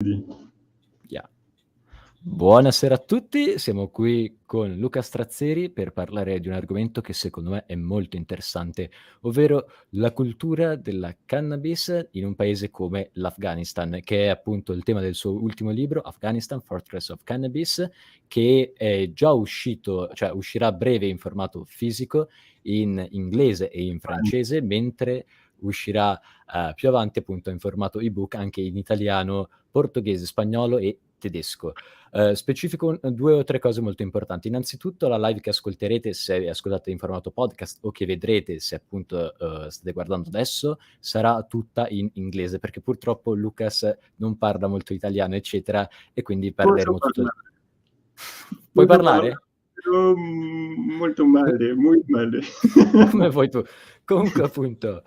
Yeah. Buonasera a tutti, siamo qui con Lucas Strezzeri per parlare di un argomento che secondo me è molto interessante, ovvero la cultura della cannabis in un paese come l'Afghanistan, che è appunto il tema del suo ultimo libro, Afghanistan, Fortress of Cannabis, che è già uscito, cioè uscirà a breve in formato fisico, in inglese e in francese, mentre uscirà più avanti appunto in formato ebook anche in italiano, portoghese, spagnolo e tedesco. Specifico 2 o 3 cose molto importanti. Innanzitutto la live che ascolterete, se ascoltate in formato podcast o che vedrete se appunto state guardando adesso, sarà tutta in inglese, perché purtroppo Lucas non parla molto italiano, eccetera, e quindi perderemo tutto il... Puoi parlare? Però molto male, molto male. Come vuoi tu. Comunque appunto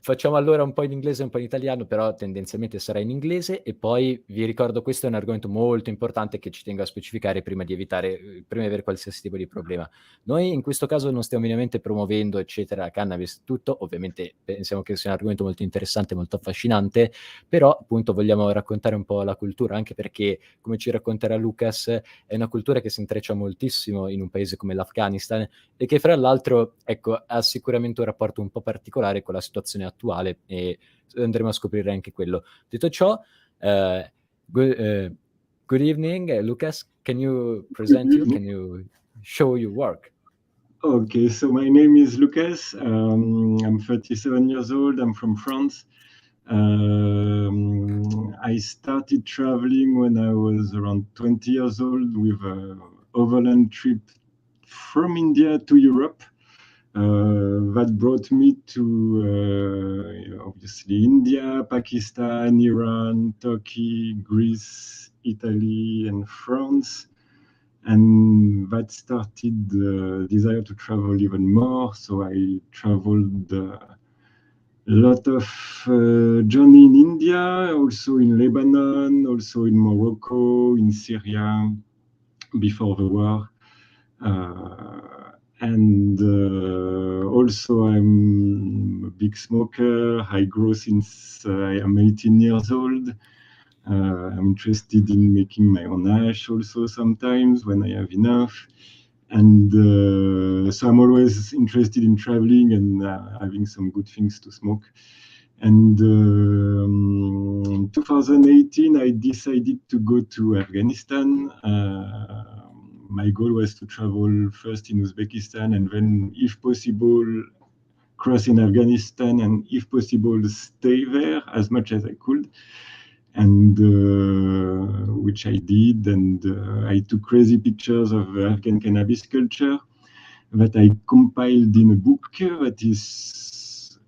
facciamo allora un po' in inglese e un po' in italiano, però tendenzialmente sarà in inglese, e poi vi ricordo questo è un argomento molto importante che ci tengo a specificare prima di avere qualsiasi tipo di problema. Noi in questo caso non stiamo minimamente promuovendo eccetera cannabis, tutto, ovviamente pensiamo che sia un argomento molto interessante, molto affascinante, però appunto vogliamo raccontare un po' la cultura, anche perché come ci racconterà Lucas è una cultura che si intreccia moltissimo in un paese come l'Afghanistan e che fra l'altro, ecco, ha sicuramente un rapporto un po' particolare con la situazione attuale, e andremo a scoprire anche quello. Detto ciò, good evening, Lucas. Can you present you? Can you show your work? Okay, so my name is Lucas. I'm 37 years old. I'm from France. I started traveling when I was around 20 years old with an overland trip from India to Europe. That brought me to obviously India, Pakistan, Iran, Turkey, Greece, Italy, and France. And that started the desire to travel even more. So I traveled a lot of journey in India, also in Lebanon, also in Morocco, in Syria, before the war. And also I'm a big smoker. I grow since I am 18 years old. I'm interested in making my own hash also sometimes when I have enough. And so I'm always interested in traveling and having some good things to smoke. And in 2018, I decided to go to Afghanistan. My goal was to travel first in Uzbekistan and then, if possible, cross in Afghanistan and, if possible, stay there as much as I could. And which I did, and I took crazy pictures of Afghan cannabis culture that I compiled in a book that is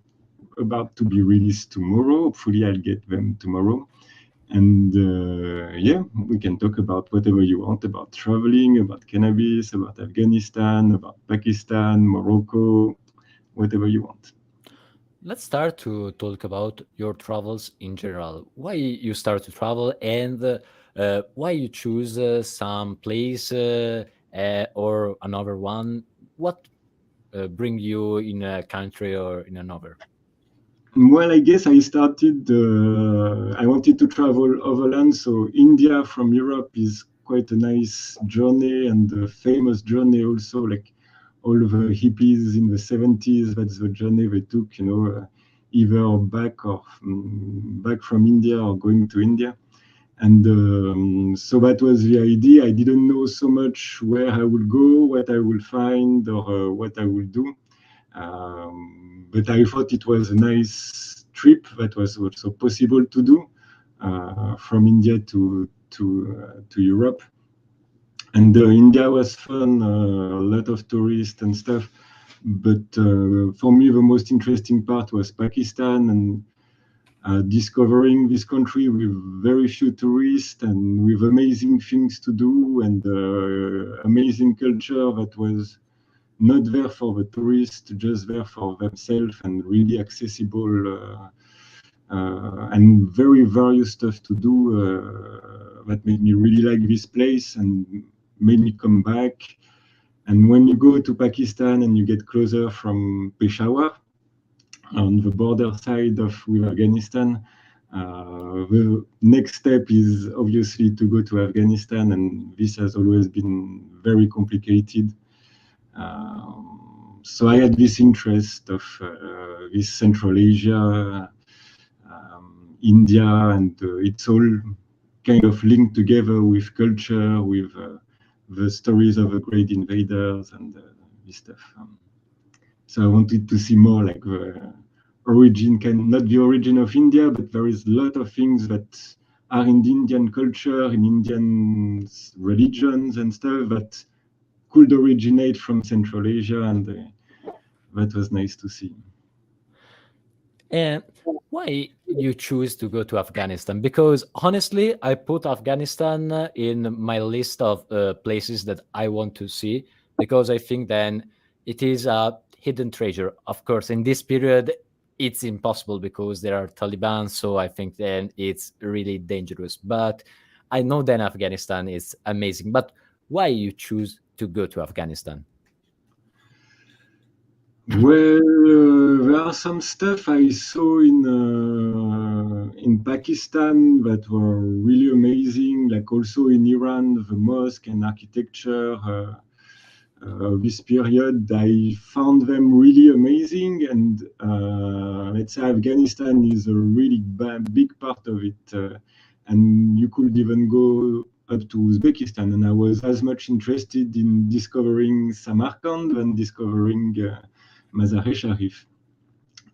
about to be released tomorrow. Hopefully I'll get them tomorrow. And yeah, we can talk about whatever you want, about traveling, about cannabis, about Afghanistan, about Pakistan, Morocco, whatever you want. Let's start to talk about your travels in general. Why you start to travel, and why you choose some place or another one? What bring you in a country or in another? Well, I guess I started, I wanted to travel overland. So India from Europe is quite a nice journey, and a famous journey also, like all the hippies in the 70s, that's the journey they took, either back or back from India or going to India. And so that was the idea. I didn't know so much where I would go, what I would find, or what I would do. But I thought it was a nice trip that was also possible to do from India to Europe. And India was fun, a lot of tourists and stuff. But for me, the most interesting part was Pakistan, and discovering this country with very few tourists and with amazing things to do, and amazing culture that was not there for the tourists, just there for themselves, and really accessible and very various stuff to do that made me really like this place and made me come back. And when you go to Pakistan and you get closer from Peshawar, on the border side with Afghanistan, The next step is obviously to go to Afghanistan, and this has always been very complicated. So I had this interest of this Central Asia, India, and it's all kind of linked together with culture, with the stories of the great invaders and this stuff. So I wanted to see more like the origin, not the origin of India, but there is a lot of things that are in the Indian culture, in Indian religions and stuff that could originate from Central Asia, and that was nice to see. And why you choose to go to Afghanistan? Because honestly, I put Afghanistan in my list of places that I want to see, because I think then it is a hidden treasure. Of course, in this period, it's impossible because there are Taliban, so I think then it's really dangerous. But I know then Afghanistan is amazing. But why you choose to go to Afghanistan? Well, there are some stuff I saw in Pakistan that were really amazing, like also in Iran, the mosque and architecture. This period, I found them really amazing, and let's say Afghanistan is a really big part of it, and you could even go up to Uzbekistan, and I was as much interested in discovering Samarkand than discovering Mazar-e-Sharif.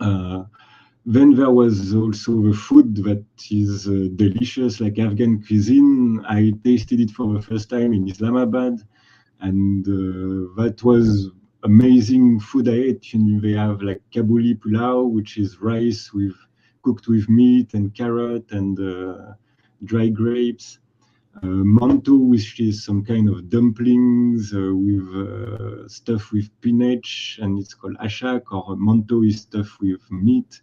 Then there was also the food that is delicious, like Afghan cuisine. I tasted it for the first time in Islamabad, and that was amazing food I ate. You know, they have like Kabuli pulao, which is rice cooked with meat and carrot and dry grapes. Manto, which is some kind of dumplings with stuff with spinach, and it's called ashak, or manto is stuff with meat.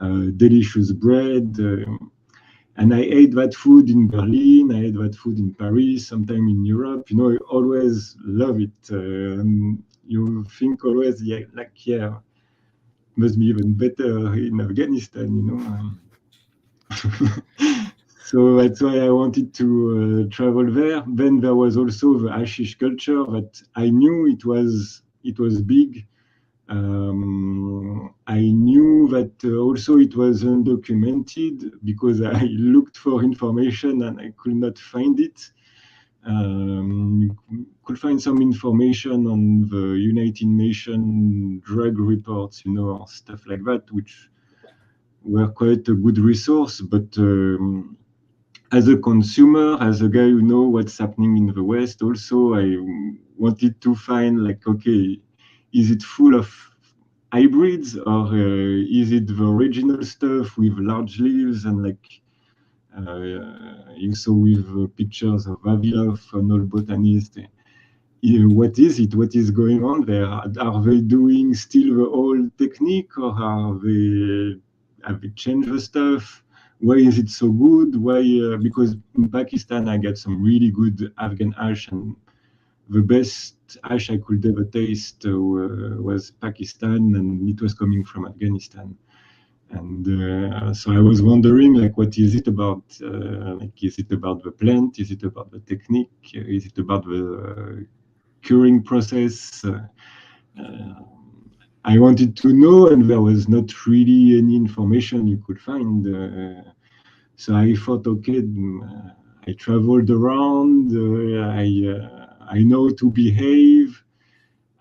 Delicious bread. And I ate that food in Berlin, I ate that food in Paris, sometime in Europe. You know, I always love it. You think always, yeah, like, yeah, must be even better in Afghanistan, you know. So that's why I wanted to travel there. Then there was also the hashish culture that I knew it was big. I knew that also it was undocumented because I looked for information and I could not find it. You could find some information on the United Nations drug reports, you know, or stuff like that, which were quite a good resource. But as a consumer, as a guy who know what's happening in the West, also I wanted to find like, okay, is it full of hybrids, or is it the original stuff with large leaves and like you saw with pictures of Vavilov, an old botanist? What is it? What is going on there? Are they doing still the old technique, or have they changed the stuff? Why is it so good? Why? Because in Pakistan, I got some really good Afghan hash, and the best hash I could ever taste was Pakistan, and it was coming from Afghanistan. And so I was wondering, like, what is it about? Like, is it about the plant? Is it about the technique? Is it about the curing process? I wanted to know, and there was not really any information you could find. So I thought, okay, I traveled around. I know to behave.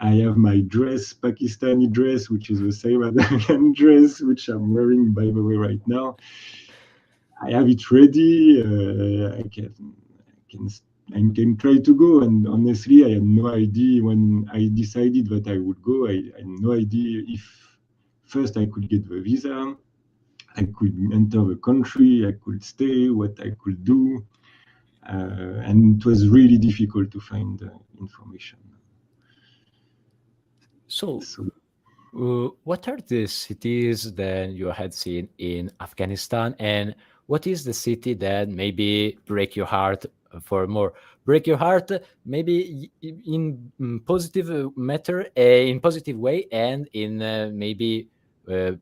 I have my dress, Pakistani dress, which is the same American dress, which I'm wearing, by the way, right now. I have it ready. I can try to go. And honestly, I had no idea when I decided that I would go. I had no idea if first I could get the visa, I could enter the country, I could stay, what I could do. And it was really difficult to find information. So what are the cities that you had seen in Afghanistan, and what is the city that maybe break your heart for more? Break your heart, maybe in positive matter, in positive way, and in maybe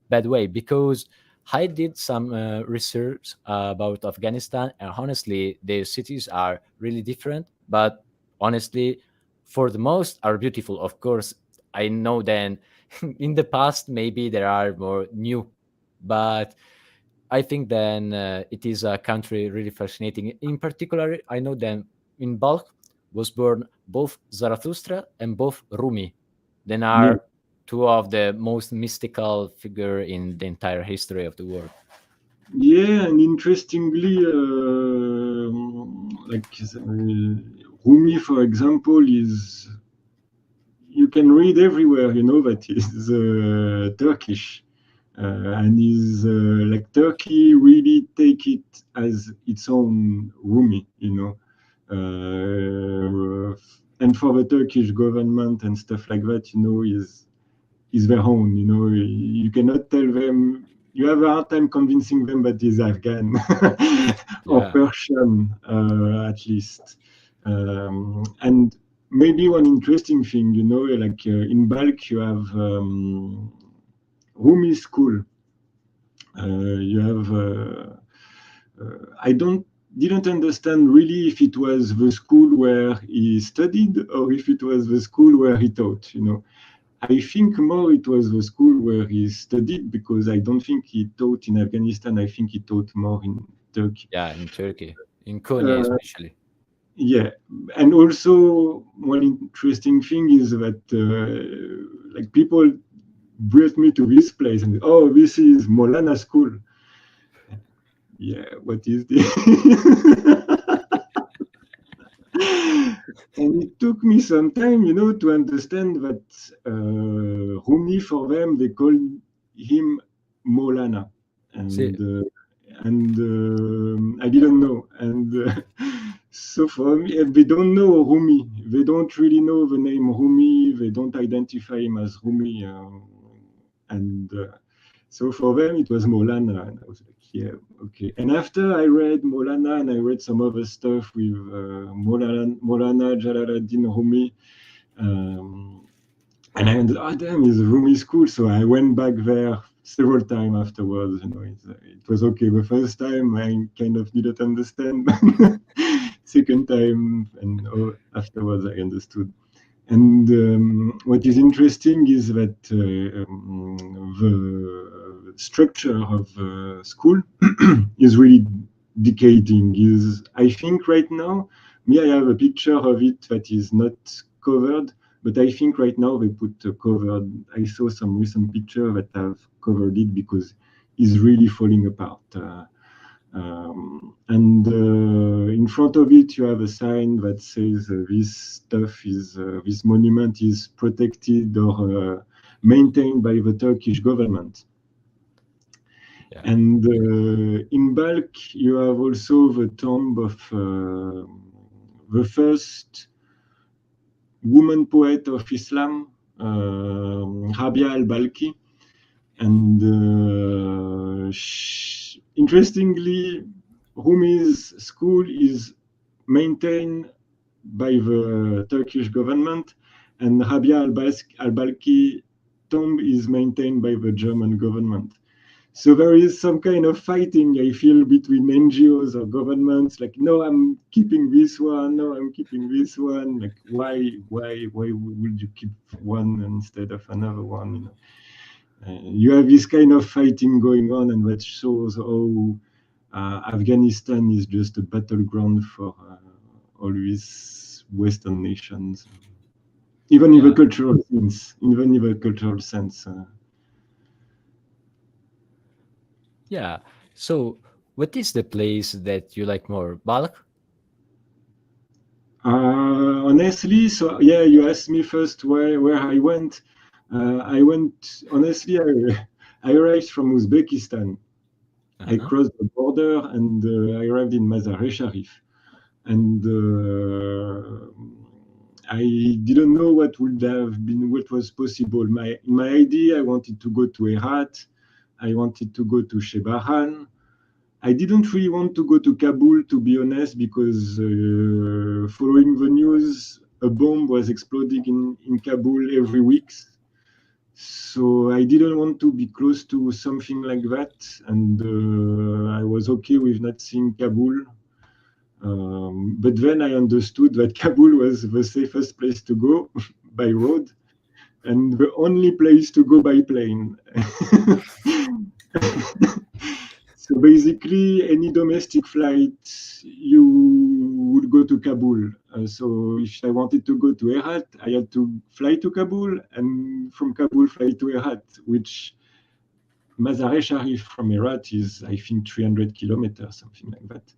bad way. Because I did some research about Afghanistan, and honestly, the cities are really different. But honestly, for the most, are beautiful. Of course, I know then in the past maybe there are more new, but I think then it is a country really fascinating. In particular, I know then in Balkh was born both Zarathustra and both Rumi. Then Yeah. are two of the most mystical figure in the entire history of the world. Yeah, and interestingly, Rumi, for example, is you can read everywhere, that is Turkish, and is like Turkey really take it as its own Rumi, and for the Turkish government and stuff like that, is their own. You cannot tell them. You have a hard time convincing them that he's Afghan or Yeah, Persian, at least. And maybe one interesting thing, in Balkh, you have Rumi school. You have. I didn't understand really if it was the school where he studied or if it was the school where he taught. I think more it was the school where he studied, because I don't think he taught in Afghanistan. I think he taught more in Turkey. yeah, in Turkey, in Konya Uh, especially. yeah, and also one interesting thing is that like people brought me to this place and this is Molana school. Yeah, what is this? And it took me some time, to understand that Rumi, for them, they called him Molana, See, and I didn't know, and so for me, they don't know Rumi. They don't really know the name Rumi. They don't identify him as Rumi, and so for them it was Molana, and I was like, yeah, okay. And after I read Molana and I read some other stuff with Molana Jalaluddin Rumi, and I ended, damn, it's a Rumi school. So I went back there several times afterwards. It was okay. The first time I kind of didn't understand. Second time, and afterwards I understood. And what is interesting is that the structure of school is really decaying. I think right now, I have a picture of it that is not covered, but I think right now they put covered. I saw some recent picture that have covered it because it's really falling apart. And in front of it, you have a sign that says this monument is protected or maintained by the Turkish government. yeah, And in Balkh, you have also the tomb of the first woman poet of Islam, Rabia al-Balkhi. And interestingly, Rumi's school is maintained by the Turkish government, and Rabia al-Balkhi tomb is maintained by the German government. So there is some kind of fighting, I feel, between NGOs or governments. Like, no, I'm keeping this one. No, I'm keeping this one. Like, why would you keep one instead of another one? You have this kind of fighting going on, and that shows how Afghanistan is just a battleground for all these Western nations, even in the yeah, cultural sense. Even in the cultural sense. yeah. So, what is the place that you like more, Balkh? Honestly, so yeah, you asked me first where I went. I went, honestly, I arrived from Uzbekistan. I Uh-huh. crossed the border and I arrived in Mazar-e-Sharif. And I didn't know what was possible. In my idea, I wanted to go to Herat. I wanted to go to Shebahan. I didn't really want to go to Kabul, to be honest, because following the news, a bomb was exploding in Kabul every week. So I didn't want to be close to something like that, and I was okay with not seeing Kabul. But then I understood that Kabul was the safest place to go by road and the only place to go by plane. So basically, any domestic flight, you would go to Kabul. So if I wanted to go to Herat, I had to fly to Kabul, and from Kabul fly to Herat, which Mazar-e-Sharif from Herat is, I think, 300 kilometers, something like that.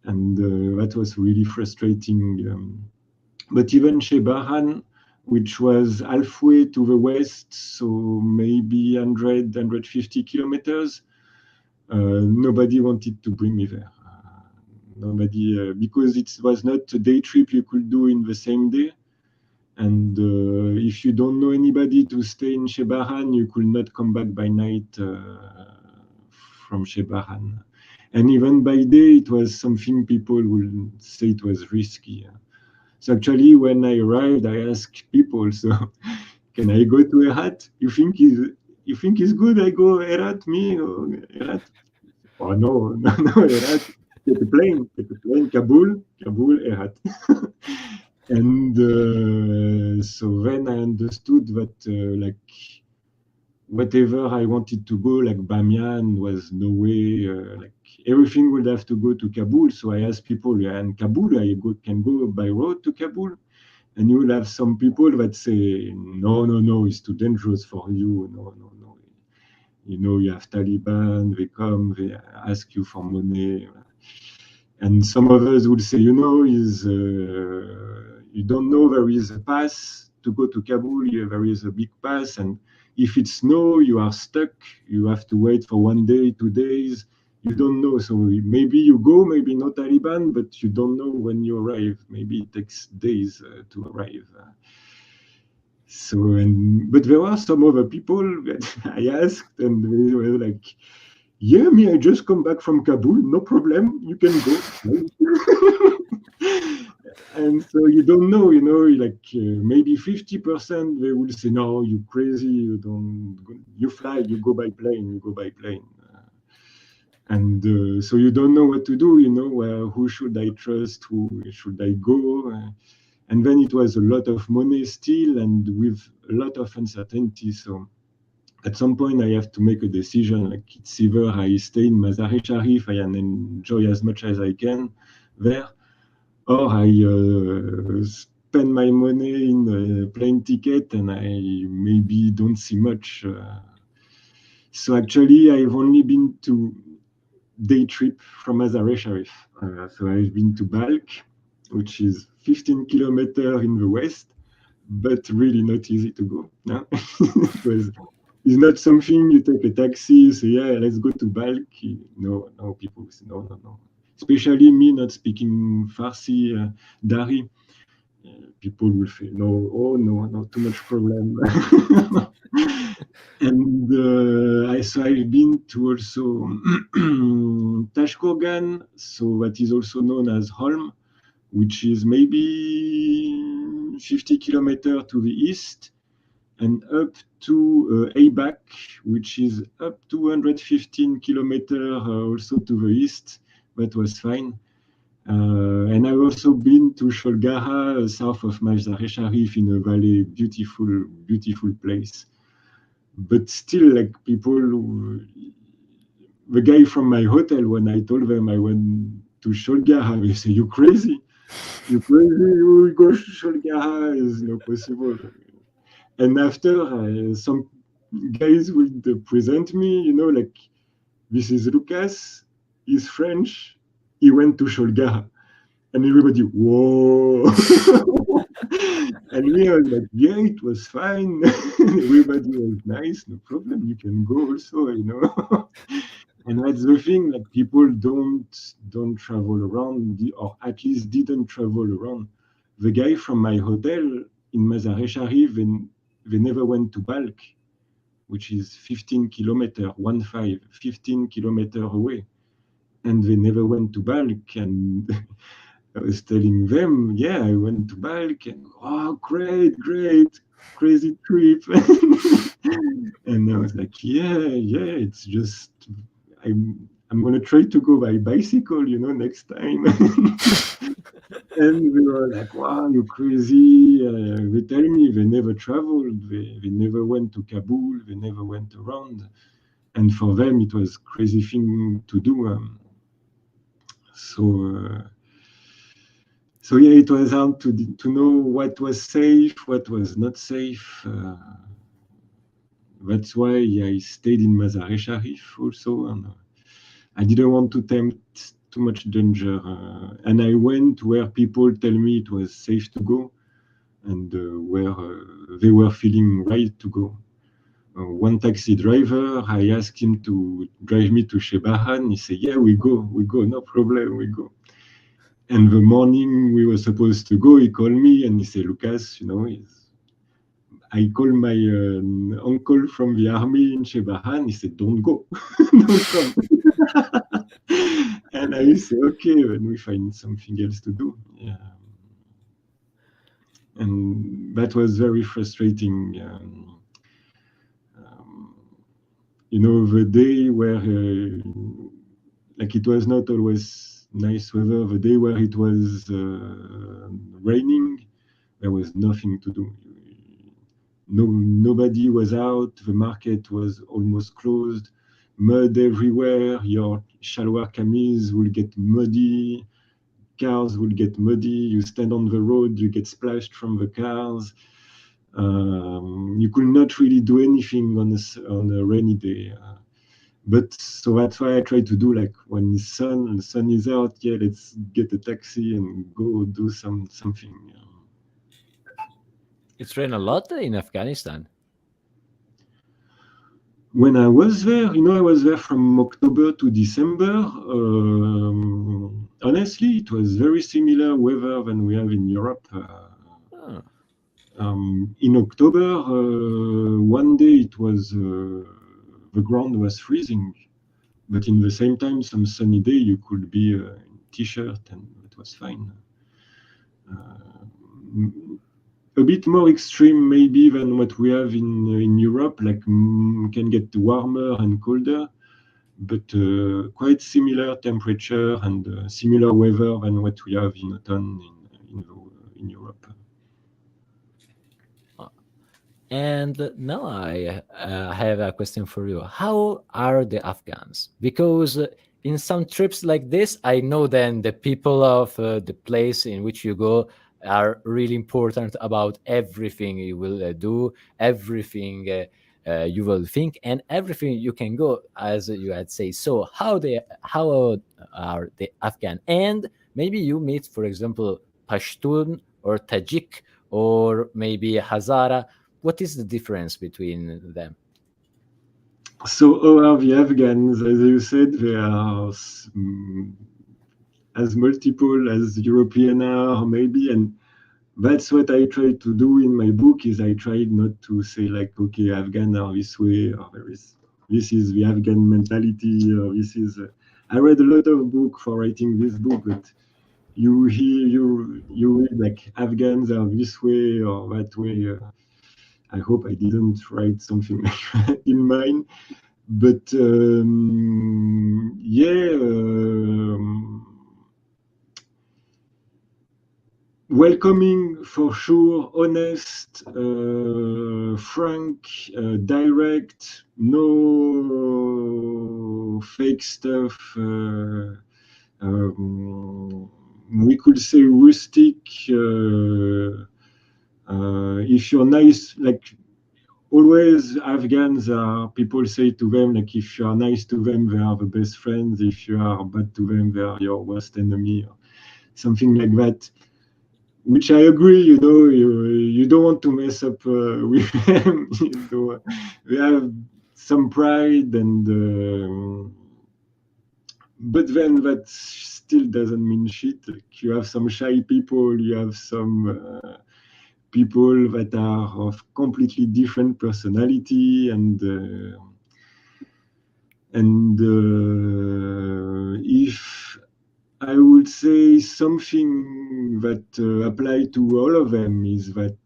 And that was really frustrating. But even Shebaran, which was halfway to the west, so maybe 100, 150 kilometers, nobody wanted to bring me there. Nobody, because it was not a day trip you could do in the same day. And if you don't know anybody to stay in Shebaran, you could not come back by night from Shebaran. And even by day, it was something people would say it was risky. So actually, when I arrived, I asked people, so can I go to Herat? You think it's good I go Herat, me or Herat? Oh no, no, no, Herat. Take a plane, Kabul, Herat. And so then I understood that like whatever I wanted to go, like Bamiyan, was no way. Like everything would have to go to Kabul. So I asked people, yeah, and Kabul, can go by road to Kabul. And you will have some people that say, no, no, no, it's too dangerous for you. No, no, no. You know, you have Taliban, they come, they ask you for money. And some others would say, you know, you don't know there is a pass to go to Kabul. There is a big pass, and if it's snow, you are stuck. You have to wait for 1 day, 2 days. You don't know. So maybe you go, maybe not Taliban, but you don't know when you arrive. Maybe it takes days to arrive. But there were some other people that I asked, and they were like, yeah, me, I just come back from Kabul, no problem, you can go. And so you don't know, you know, like maybe 50% they will say, no, you crazy, you fly, you go by plane. And so you don't know what to do, you know, who should I trust, who should I go? And then it was a lot of money still and with a lot of uncertainty. So at some point, I have to make a decision. Like it's either I stay in Mazar-e-Sharif and enjoy as much as I can there, or I spend my money in a plane ticket and I maybe don't see much. So actually, I've only been to day trip from Mazar-e-Sharif. So I've been to Balk, which is 15 kilometers in the west, but really not easy to go. No? It's not something you take a taxi, say, yeah, let's go to Balk. No, people say, no. Especially me not speaking Farsi, Dari. People will say, no, oh, no, too much problem. And so I've been to also Tashkurgan, so that is also known as Holm, which is maybe 50 kilometers to the east, and up to Aibak, which is up to 115 kilometers also to the east. That was fine. And I've also been to Sholgara, south of Mazar-e-Sharif, in a valley, beautiful, beautiful place. But still, like the guy from my hotel, when I told them I went to Sholgara, they say, you crazy? You crazy? You go to Sholgara? It's not possible. And after, some guys would present me, you know, like, this is Lucas, he's French, he went to Sholgara. And everybody, whoa. And me, I was like, yeah, it was fine. Everybody was nice, no problem, you can go also, you know. And that's the thing, like people don't travel around, or at least didn't travel around. The guy from my hotel in Mazar-e-Sharif, they never went to Balk, which is 15 kilometers, 15 kilometers away. And they never went to Balk. And I was telling them, yeah, I went to Balkan. Oh, great, crazy trip. And I was like, yeah, it's just, I'm gonna try to go by bicycle, next time. And we were like, wow, you're crazy. They tell me they never traveled, they never went to Kabul, they never went around. And for them, it was crazy thing to do. So yeah, it was hard to know what was safe, what was not safe. That's why I stayed in Mazar-e Sharif also, and I didn't want to tempt too much danger. And I went where people tell me it was safe to go, and where they were feeling right to go. One taxi driver, I asked him to drive me to Shebahan. He said, yeah, we go, no problem, we go. And the morning we were supposed to go, he called me and he said, Lucas, I called my uncle from the army in Shebahan. He said, don't go, don't come. And I said, okay, then we find something else to do. Yeah. And that was very frustrating. The day where, like, it was not always nice weather, the day where it was raining, there was nothing to do. Nobody was out, the market was almost closed, mud everywhere, your shalwar kameez will get muddy, cars will get muddy, you stand on the road, you get splashed from the cars. You could not really do anything on a rainy day. But so that's why I try to do, like, when the sun is out, yeah, let's get a taxi and go do something. It's rained a lot in Afghanistan. When I was there, I was there from October to December. Honestly, it was very similar weather than we have in Europe. In October, one day the ground was freezing, but in the same time, some sunny day you could be in t-shirt and it was fine. A bit more extreme maybe than what we have in Europe, like can get warmer and colder, but quite similar temperature and similar weather than what we have in autumn in Europe. And now I have a question for you. How are the Afghans? Because in some trips like this, I know then the people of the place in which you go are really important about everything you will do, everything you will think, and everything you can go, as you had said. So how are the Afghan? And maybe you meet, for example, Pashtun or Tajik or maybe Hazara. What is the difference between them? So how are the Afghans? As you said, they are as multiple as European are, maybe, and that's what I try to do in my book. Is I tried not to say, like, okay, Afghan are this way, or this is the Afghan mentality, or this is. I read a lot of book for writing this book, but you read like Afghans are this way or that way. I hope I didn't write something like that in mine, but yeah. Welcoming for sure, honest, frank, direct, no fake stuff. We could say rustic. If you're nice, like always, Afghans are, people say to them, like, if you are nice to them, they are the best friends. If you are bad to them, they are your worst enemy, or something like that. Which I agree, you don't want to mess up with them. They have some pride, but then that still doesn't mean shit. Like, you have some shy people, you have some people that are of completely different personality, and if I would say something that apply to all of them is that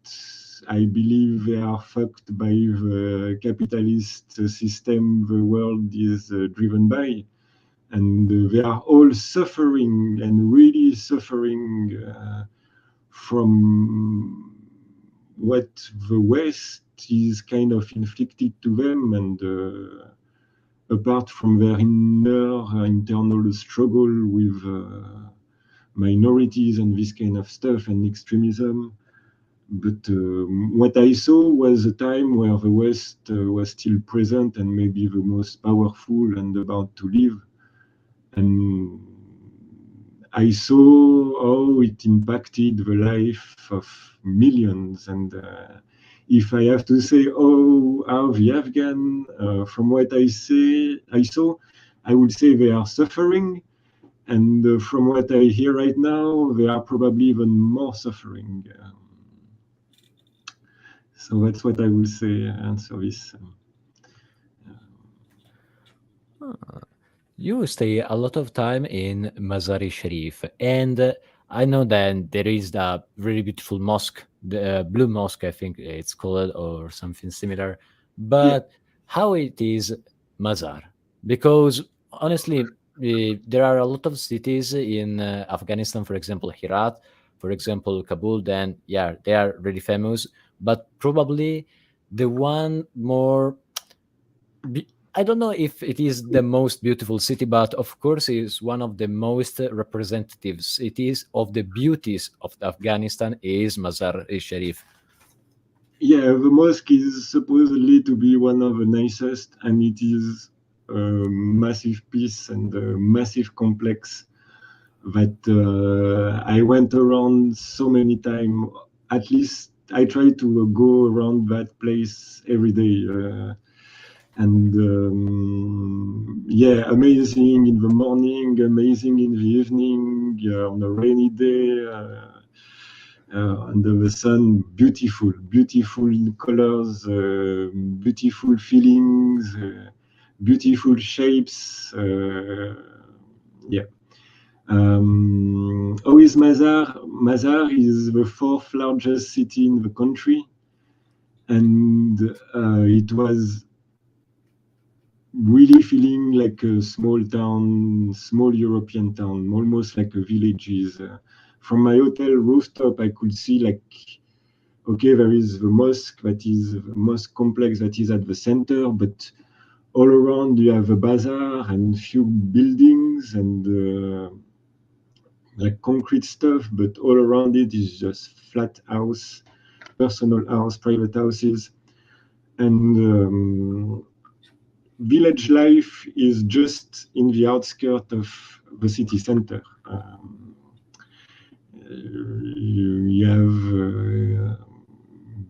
I believe they are fucked by the capitalist system the world is driven by. And they are all suffering and really suffering from what the West is kind of inflicted to them, and apart from their internal struggle with minorities and this kind of stuff and extremism. But what I saw was a time where the West was still present and maybe the most powerful and about to leave. And I saw how it impacted the life of millions. And if I have to say, how the Afghan, from what I saw, I would say they are suffering. And from what I hear right now, they are probably even more suffering. So that's what I will say answer this. You stay a lot of time in Mazar-e Sharif, and I know that there is a really beautiful mosque, the Blue Mosque, I think it's called, or something similar. Yeah, But how it is Mazar? Because honestly, there are a lot of cities in Afghanistan, for example, Herat, for example, Kabul. Then, yeah, they are really famous. But probably the one more I don't know if it is the most beautiful city, but of course it is one of the most representative cities of the beauties of Afghanistan is Mazar-e-Sharif. yeah, the mosque is supposedly to be one of the nicest, and it is a massive piece and a massive complex that I went around so many times. At least I try to go around that place every day. And yeah, amazing in the morning, amazing in the evening, on a rainy day. Under the sun, beautiful, beautiful colors, beautiful feelings, beautiful shapes. Yeah. How is Mazar? Mazar is the fourth largest city in the country, and it was really feeling like a small town, small European town, almost like a village. From my hotel rooftop, I could see like, okay, there is the mosque that is the mosque complex that is at the center, but all around you have a bazaar and few buildings and like concrete stuff, but all around it is just flat house, personal house, private houses, and village life is just in the outskirts of the city center. You have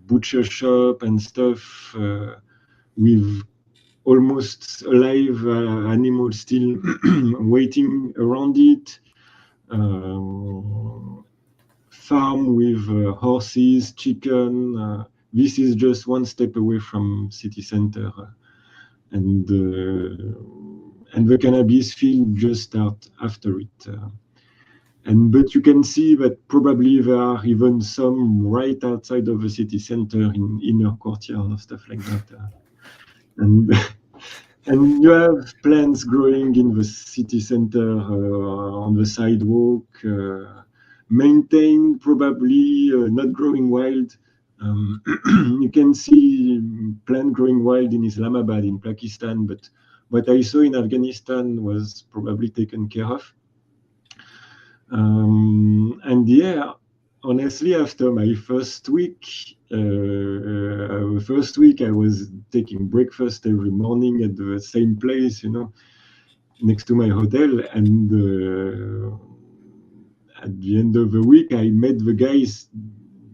butcher shop and stuff with almost alive animals still waiting around it. Farm with horses, chicken. This is just one step away from city center, and the cannabis field just start after it. But you can see that probably there are even some right outside of the city center in inner courtyard or stuff like that. And and you have plants growing in the city center on the sidewalk, maintained, probably not growing wild. You can see plant growing wild in Islamabad, in Pakistan, but what I saw in Afghanistan was probably taken care of. And yeah, honestly, after my first week, I was taking breakfast every morning at the same place, next to my hotel. And at the end of the week, I met the guys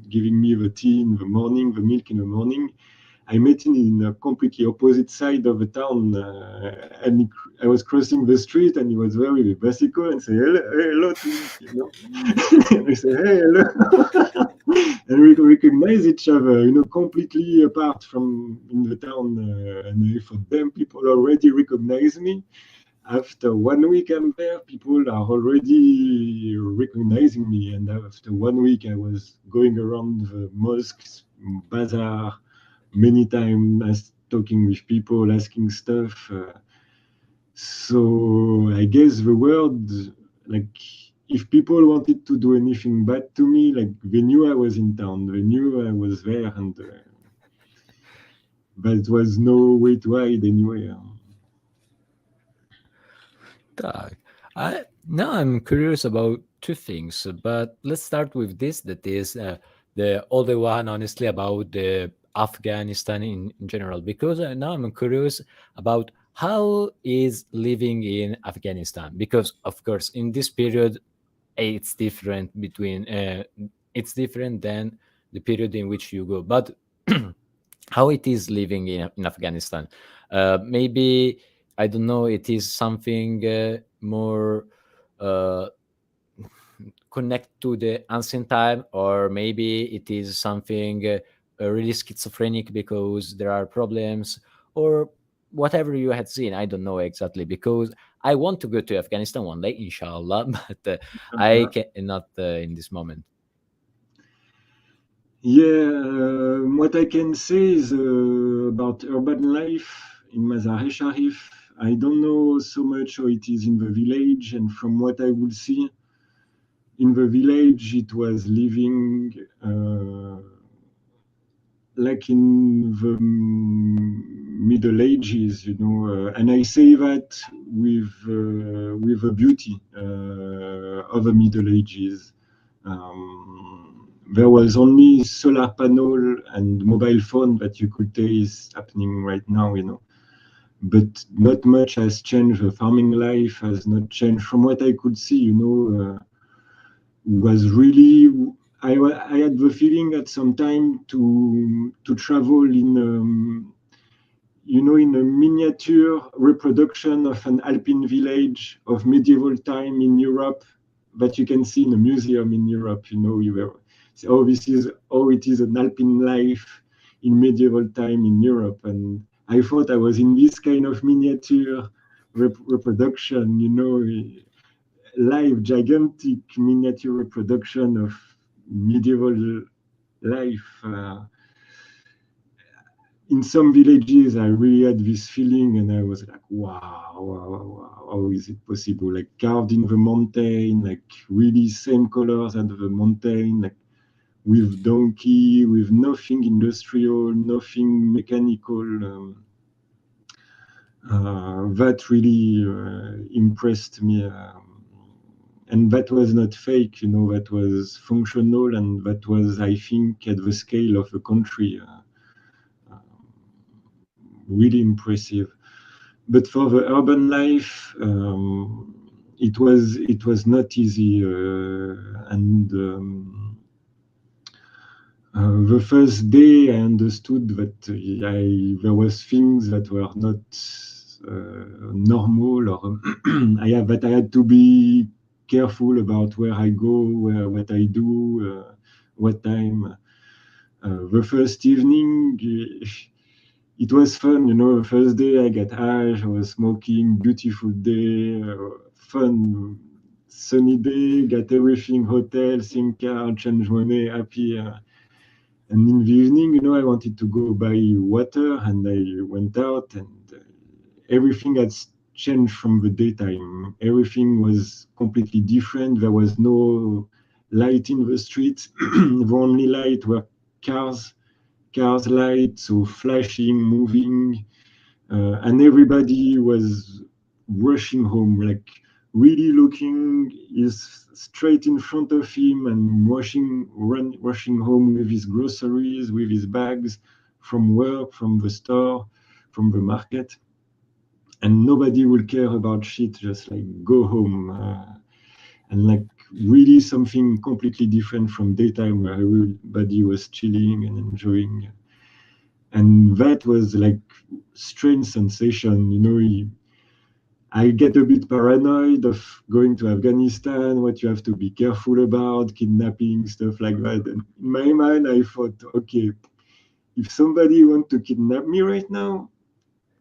giving me the tea in the morning, the milk in the morning. I met him in a completely opposite side of the town, and I was crossing the street, and he was very basical and say hello to me, and I say hey, hello, and we recognize each other, completely apart from in the town, and for them, people already recognize me. after 1 week I'm there, people are already recognizing me. And after 1 week, I was going around the mosques, bazaar, many times, talking with people, asking stuff. So I guess the world, like, if people wanted to do anything bad to me, like, they knew I was in town, they knew I was there, and there was no way to hide anyway. Tak. Now I'm curious about two things, but let's start with this. That is the older one, honestly, about the Afghanistan in general, because now I'm curious about how is living in Afghanistan. Because of course, in this period, it's different between it's different than the period in which you go. But how it is living in Afghanistan? Maybe I don't know. It is something more uh, connect to the ancient time, or maybe it is something really schizophrenic because there are problems, or whatever you had seen. I don't know exactly, because I want to go to Afghanistan one day, inshallah, but I cannot in this moment. Yeah, what I can say is about urban life in Mazar-e-Sharif. I don't know so much how it is in the village, and from what I would see in the village, it was living like in the Middle Ages, and I say that with the beauty of the Middle Ages. There was only solar panel and mobile phone that you could say is happening right now, but not much has changed. The farming life has not changed from what I could see, was really, I had the feeling at some time to travel in a miniature reproduction of an Alpine village of medieval time in Europe that you can see in a museum in Europe. You were, oh, this is how it is an Alpine life in medieval time in Europe. And I thought I was in this kind of miniature reproduction, live, gigantic miniature reproduction of medieval life. In some villages, I really had this feeling, and I was like, wow, wow, wow, how is it possible? Like carved in the mountain, like really same colors as the mountain, like with donkey, with nothing industrial, nothing mechanical. That really impressed me. And that was not fake, that was functional, and that was, I think, at the scale of the country, really impressive. But for the urban life, it was not easy, and the first day I understood that there was things that were not normal, or that I had to be careful about where I go, what I do, what time. The first evening, it was fun, The first day I got high, I was smoking, beautiful day, fun, sunny day, got everything, hotel, SIM card, change money, happy. And in the evening, I wanted to go buy water, and I went out, and everything had changed from the daytime. Everything was completely different. There was no light in the streets. The only light were cars lights, so flashing, moving, and everybody was rushing home, like really looking is straight in front of him and rushing home with his groceries, with his bags from work, from the store, from the market, and nobody will care about shit, just like go home, and like really something completely different from daytime where everybody was chilling and enjoying. And that was like strange sensation, I get a bit paranoid of going to Afghanistan, what you have to be careful about, kidnapping, stuff like that. And in my mind, I thought, okay, if somebody wants to kidnap me right now,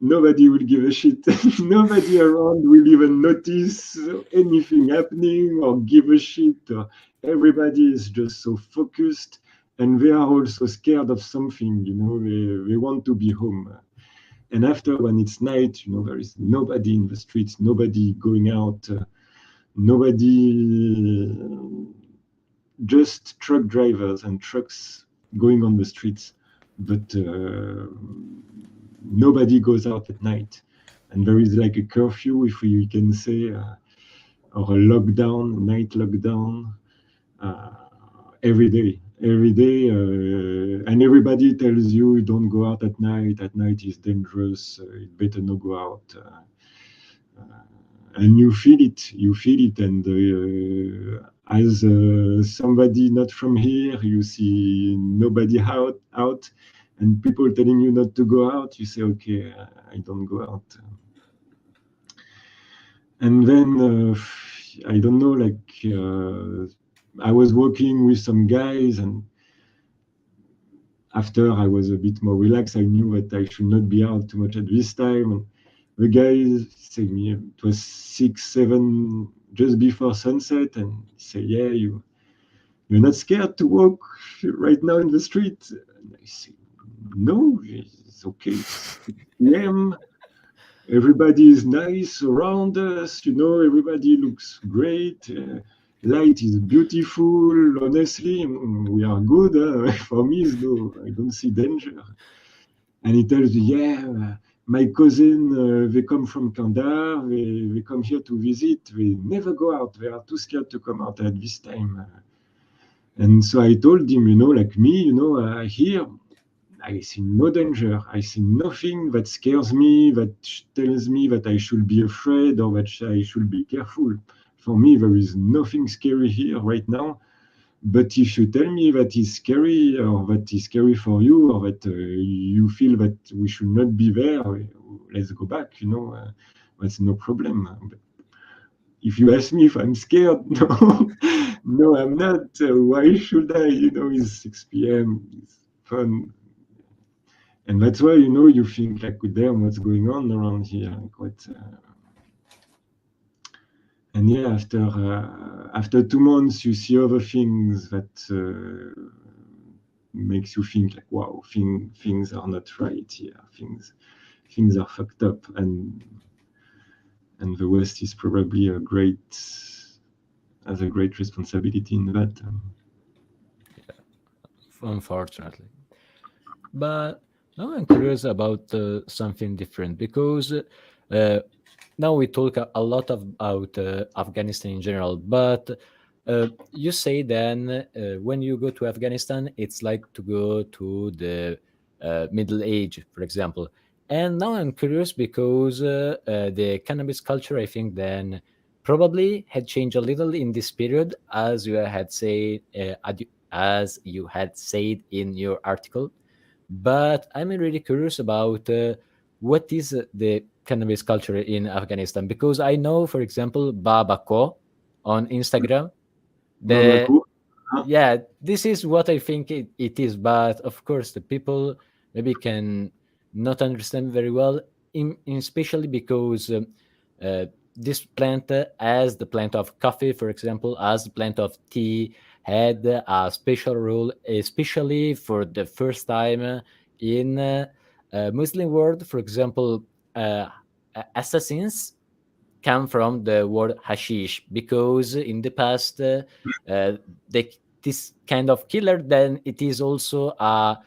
nobody will give a shit. Nobody around will even notice anything happening or give a shit. Everybody is just so focused, and they are also scared of something. They want to be home. And after, when it's night, there is nobody in the streets, nobody going out, nobody, just truck drivers and trucks going on the streets. But nobody goes out at night. And there is like a curfew, if we can say, or a lockdown, night lockdown, every day. And everybody tells you don't go out at night. At night is dangerous. You better not go out. And you feel it. And as somebody not from here, you see nobody out, and people telling you not to go out. You say, okay, I don't go out. And then I don't know, like. I was working with some guys, and after I was a bit more relaxed, I knew that I should not be out too much at this time. And the guys say me, it was 6, 7, just before sunset, and say, yeah, you're not scared to walk right now in the street? And I say, no, it's okay. It's 6 p.m. Everybody is nice around us, everybody looks great. Light is beautiful. Honestly, we are good. For me, I don't see danger. And he tells me, yeah, my cousin, they come from Kandahar. They come here to visit. They never go out. They are too scared to come out at this time. And so I told him, like me, here, I see no danger. I see nothing that scares me, that tells me that I should be afraid or that I should be careful. For me, there is nothing scary here right now. But if you tell me that is scary, or that is scary for you, or that you feel that we should not be there, let's go back, that's no problem. But if you ask me if I'm scared, no, no, I'm not. Why should I? It's 6 p.m., it's fun. And that's why, you think like, damn, what's going on around here? And yeah, after 2 months, you see other things that makes you think like, wow, things are not right here. Things are fucked up, and the West is probably has a great responsibility in that. Unfortunately. But now I'm curious about something different, because now we talk a lot about Afghanistan in general, but you say then when you go to Afghanistan, it's like to go to the Middle Age, for example. And now I'm curious because the cannabis culture, I think, then probably had changed a little in this period, as you had said in your article. But I'm really curious about what is the cannabis culture in Afghanistan, because I know, for example, Babako on Instagram. Yeah, this is what I think it is, but of course the people maybe can not understand very well, especially because this plant, as the plant of coffee, for example, as the plant of tea, had a special role, especially for the first time in Muslim world. For example, assassins come from the word hashish, because in the past this kind of killer, then it is also a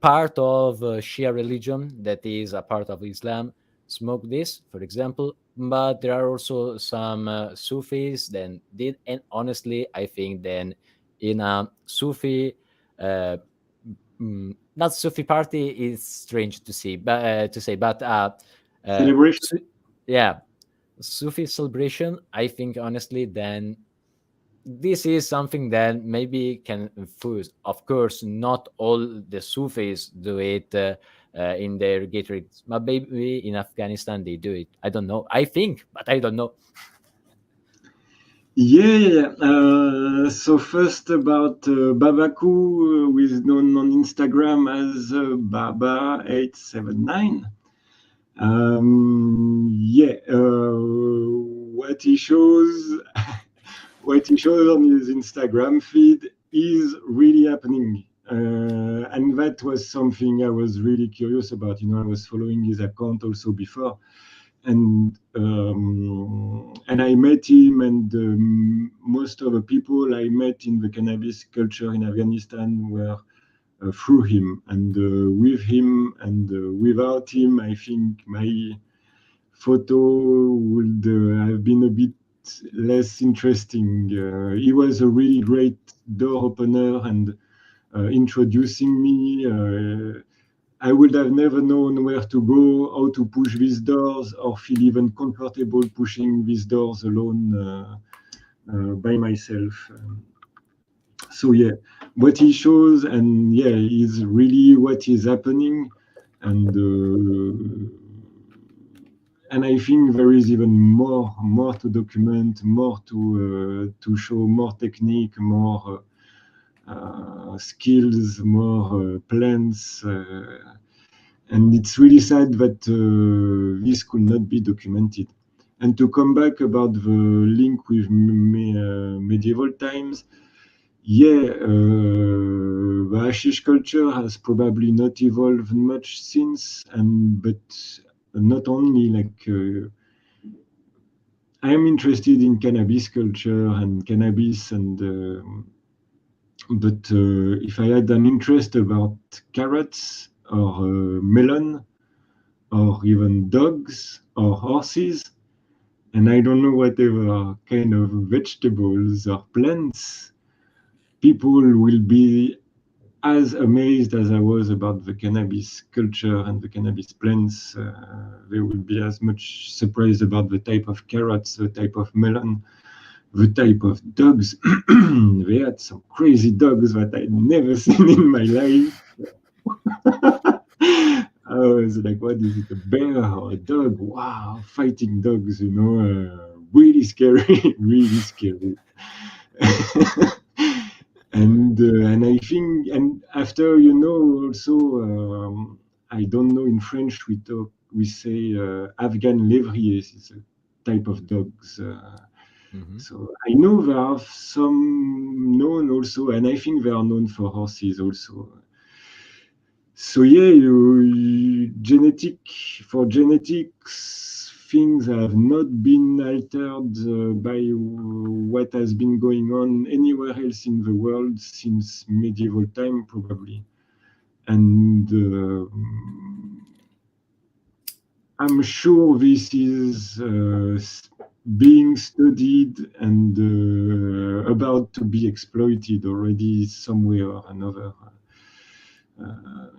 part of Shia religion, that is a part of Islam, smoke this, for example. But there are also some Sufis then did, and honestly, I think then in a Sufi not Sufi party is strange to see, but celebration. Yeah, Sufi celebration, I think honestly, then this is something that maybe can infuse. Of course, not all the Sufis do it in their gatherings, but maybe in Afghanistan they do it. I don't know. I think, but I don't know. Yeah. So first about Babaku, who is known on Instagram as Baba879. Yeah, what he shows, what he shows on his Instagram feed is really happening. And that was something I was really curious about. You know, I was following his account also before, and I met him, and most of the people I met in the cannabis culture in Afghanistan were through him, and with him, and without him, I think my photo would have been a bit less interesting. He was a really great door opener and introducing me. I would have never known where to go, how to push these doors, or feel even comfortable pushing these doors alone by myself. So yeah, what he shows, and yeah, is really what is happening, and I think there is even more to document, more to show, more technique, more skills, more plans. And it's really sad that this could not be documented. And to come back about the link with medieval times, yeah, the hashish culture has probably not evolved much since, and but not only like I am interested in cannabis culture and cannabis, and but if I had an interest about carrots or melon or even dogs or horses, and I don't know whatever kind of vegetables or plants, people will be as amazed as I was about the cannabis culture and the cannabis plants. They will be as much surprised about the type of carrots, the type of melon, the type of dogs. They had some crazy dogs that I'd never seen in my life. I was like, what is it, a bear or a dog? Wow, fighting dogs, you know, really scary, really scary. And I think, and after, you know, also, I don't know, in French we say Afghan lévriers is a type of dogs. So I know there are some known also, and I think they are known for horses also. So yeah, genetics, things have not been altered by what has been going on anywhere else in the world since medieval time, probably. And I'm sure this is being studied and about to be exploited already somewhere or another,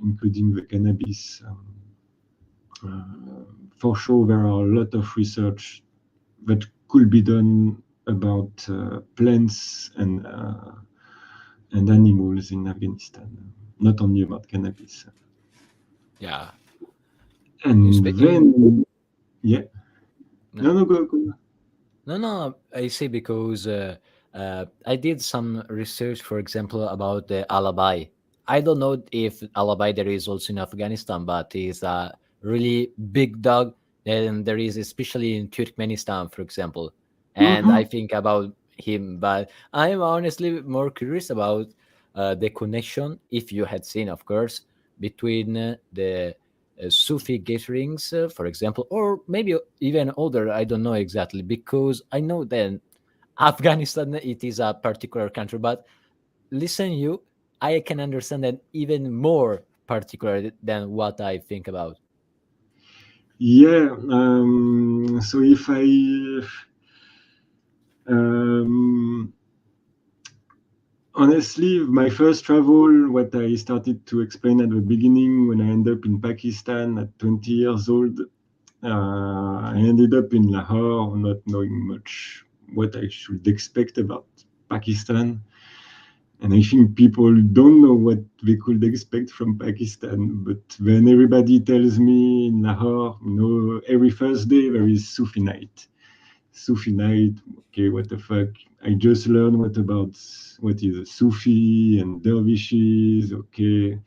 including the cannabis. For sure, there are a lot of research that could be done about plants and animals in Afghanistan, not only about cannabis. Yeah. And then, yeah. No, go. No, I say because I did some research, for example, about the alabai. I don't know if alabai there is also in Afghanistan, but it's a really big dog. And there is especially in Turkmenistan, for example. And I think about him, but I'm honestly more curious about the connection, if you had seen, of course, between the Sufi gatherings, for example, or maybe even older. I don't know exactly, because I know that Afghanistan it is a particular country, but listen, I can understand that even more particular than what I think about. Yeah. So if I honestly, my first travel, what I started to explain at the beginning, when I ended up in Pakistan at 20 years old, I ended up in Lahore, not knowing much what I should expect about Pakistan. And I think people don't know what they could expect from Pakistan. But when everybody tells me in Lahore, you know, every Thursday there is Sufi night. Sufi night, okay, what the fuck? I just learned what is a Sufi and dervishes, okay.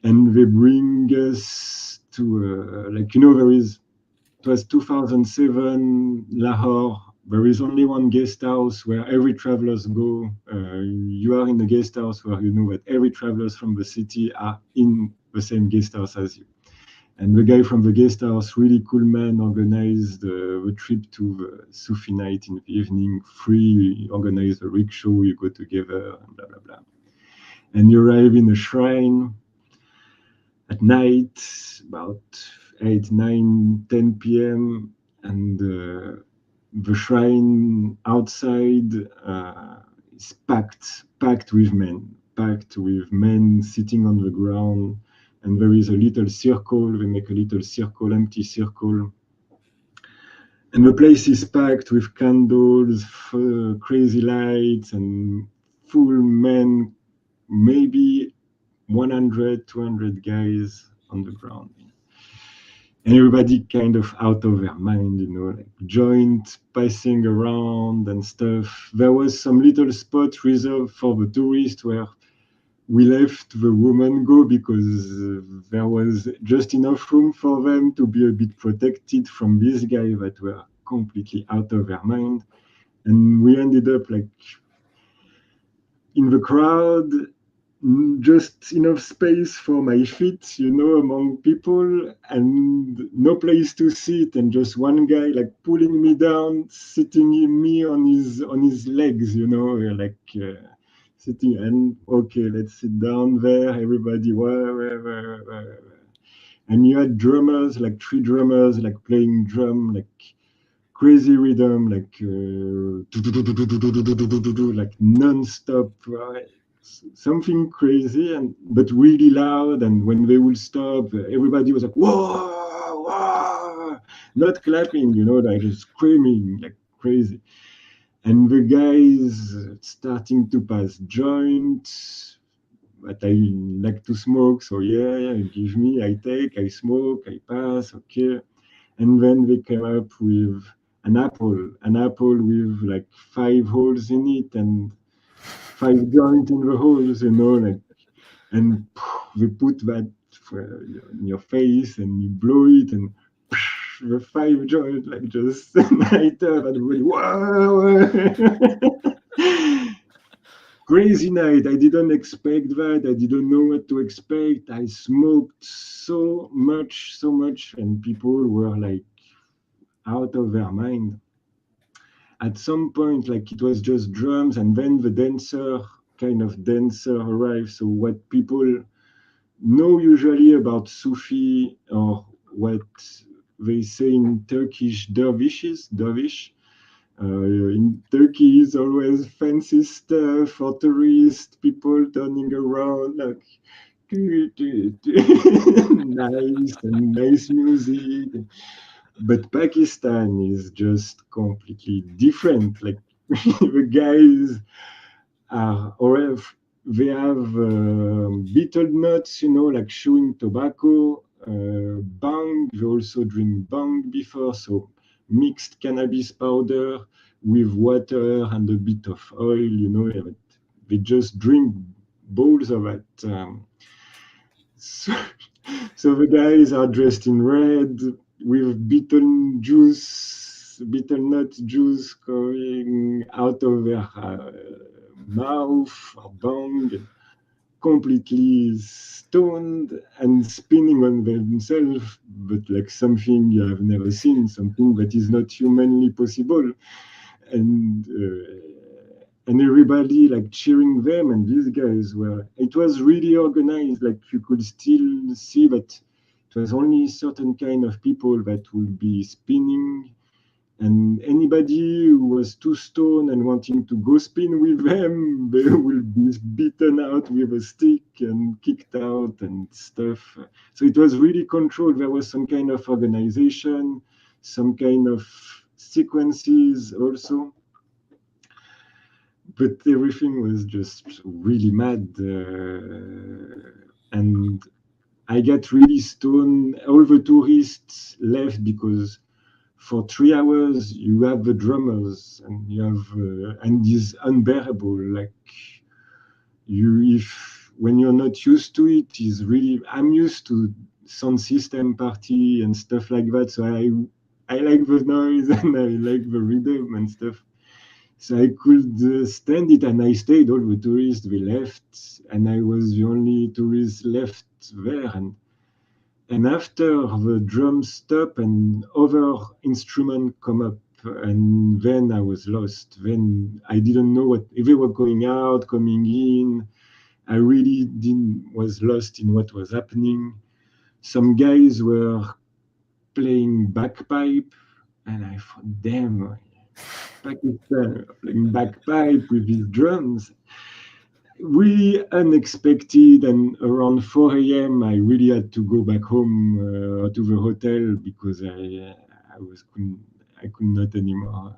And they bring us to it was 2007, Lahore. There is only one guest house where every travelers go. You are in a guest house where you know that every travelers from the city are in the same guest house as you. And the guy from the guest house, really cool man, organized the trip to the Sufi night in the evening, free, organized a rickshaw, you go together, and blah, blah, blah. And you arrive in a shrine at night, about 8, 9, 10 p.m., and the shrine outside is packed with men sitting on the ground. And there is a little circle, they make a little circle, empty circle. And the place is packed with candles, crazy lights, and full men, maybe 100, 200 guys on the ground. And everybody kind of out of their mind, like joint passing around and stuff. There was some little spot reserved for the tourists where we left the women go because there was just enough room for them to be a bit protected from these guys that were completely out of their mind. And we ended up like in the crowd, just enough space for my feet, among people, and no place to sit, and just one guy like pulling me down, sitting me on his legs, sitting, and okay, let's sit down there, everybody, where. And you had drummers, like 3 drummers, like playing drum, like crazy rhythm, like like non-stop, something crazy, but really loud. And when they would stop, everybody was like, whoa, whoa, not clapping, like just screaming like crazy. And the guys starting to pass joints, but I like to smoke, so yeah, give me, I take, I smoke, I pass, okay. And then they came up with an apple with like 5 holes in it and 5 joints in the holes, and they put that in your face and you blow it, and the 5 joints like just light up, and everybody, wow. Crazy night. I didn't expect that. I didn't know what to expect. I smoked so much, and people were like out of their mind. At some point, like it was just drums, and then the dancer arrived. So what people know usually about Sufi, or what they say in Turkish, dervish. In Turkey is always fancy stuff for tourists, people turning around like nice music. But Pakistan is just completely different. Like the guys they have betel nuts, like chewing tobacco, bang. They also drink bang before, so mixed cannabis powder with water and a bit of oil, they just drink bowls of it. So the guys are dressed in red with betel nut juice coming out of their mouth or bang, completely stoned and spinning on themselves, but like something you have never seen, something that is not humanly possible. And everybody like cheering them, and these guys it was really organized. Like you could still see that it was only certain kind of people that would be spinning, and anybody who was too stoned and wanting to go spin with them, they will be beaten out with a stick and kicked out and stuff. So it was really controlled. There was some kind of organization, some kind of sequences also. But everything was just really mad. And I got really stoned. All the tourists left because for 3 hours you have the drummers, and you have and it's unbearable. Like when you're not used to it, is really. I'm used to sound system party and stuff like that. So I like the noise and I like the rhythm and stuff. So I could stand it, and I stayed. All the tourists, they left, and I was the only tourist left there. And after the drums stop and other instruments come up, and then I was lost. Then I didn't know what if they were going out, coming in. I really was lost in what was happening. Some guys were playing bagpipe, and I thought, damn, Pakistan playing bagpipe with these drums. Really unexpected, and around 4 a.m. I really had to go back home to the hotel because I could not anymore.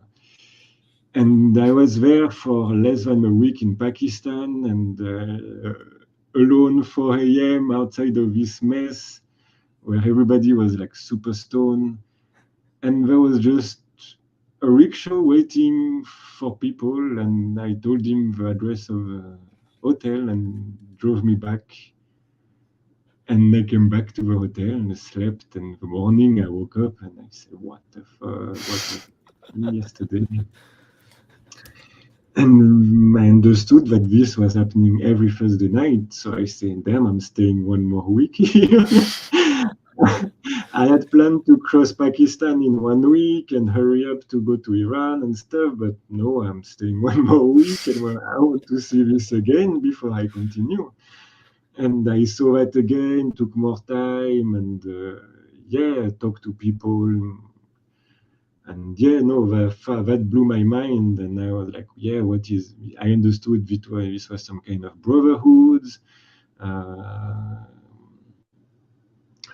And I was there for less than a week in Pakistan, and alone 4 a.m. outside of this mess where everybody was like super stoned, and there was just a rickshaw waiting for people, and I told him the address of the hotel and drove me back. And I came back to the hotel and slept, and the morning I woke up and I said, what the fuck, what was happening yesterday? And I understood that this was happening every Thursday night. So I said, damn, I'm staying one more week here. I had planned to cross Pakistan in 1 week and hurry up to go to Iran and stuff, but no, I'm staying one more week, and I want to see this again before I continue. And I saw that again, took more time, and talk to people. And that blew my mind, and I was like, I understood this was some kind of brotherhood,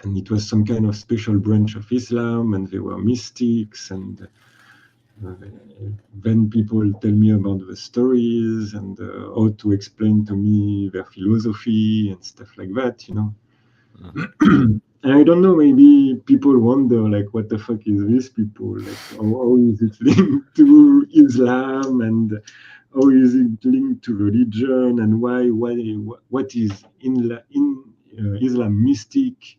and it was some kind of special branch of Islam, and they were mystics, and then people tell me about the stories and how to explain to me their philosophy and stuff like that, you know. Mm-hmm. And I don't know, maybe people wonder, like, what the fuck is this people? Like, how is it linked to Islam, and how is it linked to religion, and what is in Islam mystic?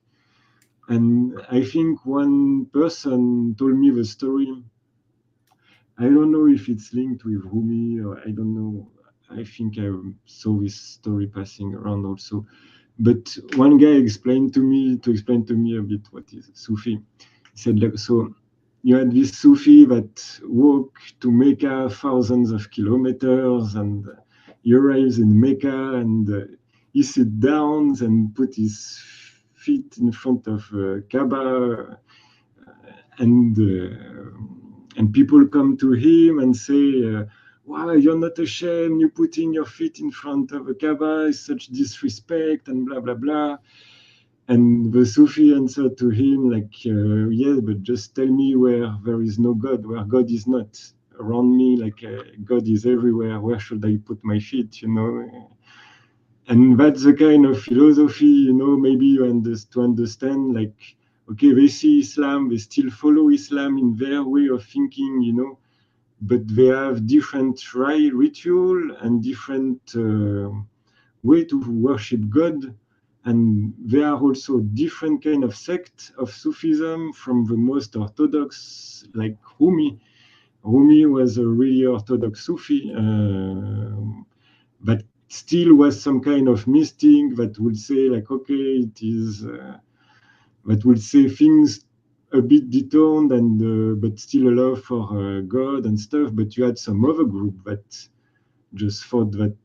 And I think one person told me the story. I don't know if it's linked with Rumi, or I don't know. I think I saw this story passing around also. But one guy explained to me a bit what is Sufi. He said, like, so you had this Sufi that walk to Mecca thousands of kilometers, and he arrives in Mecca, and he sits down and put his feet in front of Kaaba, and people come to him and say, wow, you're not ashamed, you putting your feet in front of a Kaaba is such disrespect, and blah, blah, blah. And the Sufi answered to him, like, but just tell me where there is no God, where God is not around me, like God is everywhere, where should I put my feet, you know? And that's the kind of philosophy, you know, maybe to understand, like, okay, they see Islam, they still follow Islam in their way of thinking, you know, but they have different ritual and different way to worship God. And there are also different kind of sect of Sufism, from the most orthodox, like Rumi. Rumi was a really orthodox Sufi, but still was some kind of mystic that would say, like, okay, it is, that would say things a bit detoned, and but still a love for God and stuff. But you had some other group that just thought that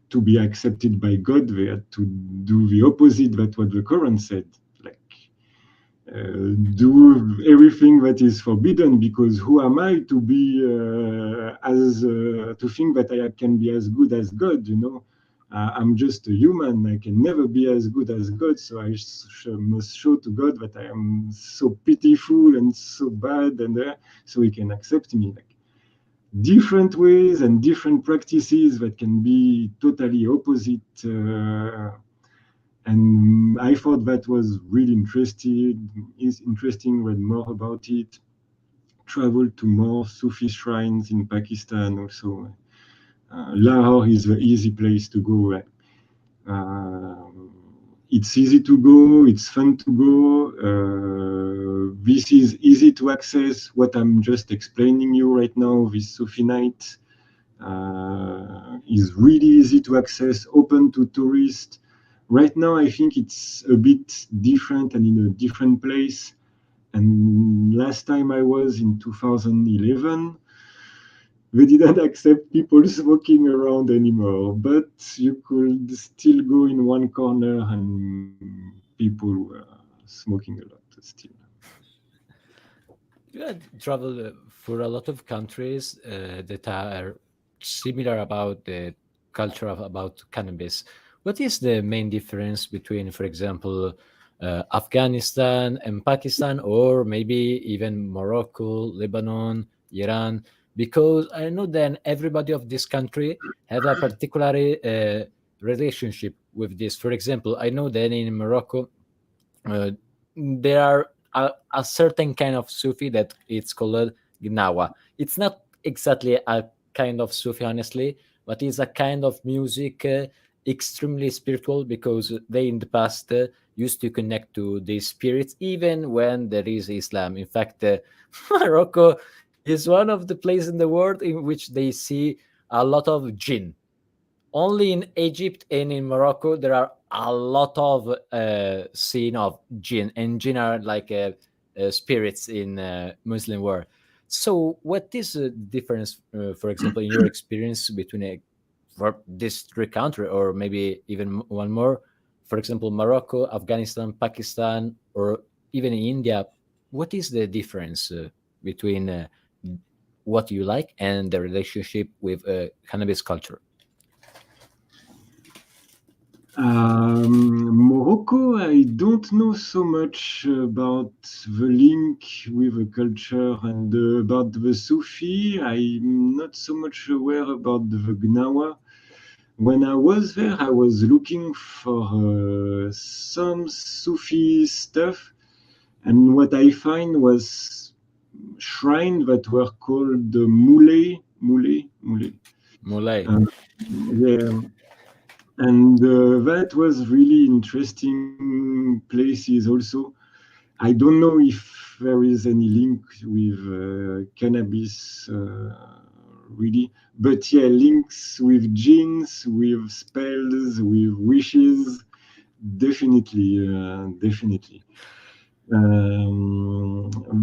to be accepted by God, they had to do the opposite that what the Quran said, like do everything that is forbidden, because who am I to be to think that I can be as good as God, you know? I'm just a human. I can never be as good as God, so I must show to God that I am so pitiful and so bad, and so He can accept me. Like, different ways and different practices that can be totally opposite. And I thought that was really interesting. Read more about it. Traveled to more Sufi shrines in Pakistan also. Lahore is the easy place to go. it's easy to go, it's fun to go. This is easy to access. What I'm just explaining you right now, this Sufi night, is really easy to access, open to tourists. Right now, I think it's a bit different and in a different place. And last time I was in 2011, they didn't accept people smoking around anymore, but you could still go in one corner and people were smoking a lot still. You had traveled for a lot of countries that are similar about the culture of about cannabis. What is the main difference between, for example, Afghanistan and Pakistan, or maybe even Morocco, Lebanon, Iran? Because I know that everybody of this country have a particular relationship with this. For example, I know that in Morocco, uh, there are a certain kind of Sufi that it's called Gnawa. It's not exactly a kind of Sufi, honestly, but it's a kind of music extremely spiritual because they in the past used to connect to the spirits even when there is Islam. In fact, Morocco is one of the places in the world in which they see a lot of jinn. Only in Egypt and in Morocco there are a lot of scene of jinn, and jinn are like spirits in Muslim world. So what is the difference, for example, in your experience between for this three country, or maybe even one more, for example, Morocco, Afghanistan, Pakistan, or even in India? What is the difference between what you like and the relationship with cannabis culture? Morocco, I don't know so much about the link with the culture and about the Sufi. I'm not so much aware about the Gnawa. When I was there, I was looking for some Sufi stuff, and what I find was shrines that were called Moulay. Mulay. Yeah, and that was really interesting places also. I don't know if there is any link with cannabis really, but yeah, links with genes, with spells, with wishes, definitely.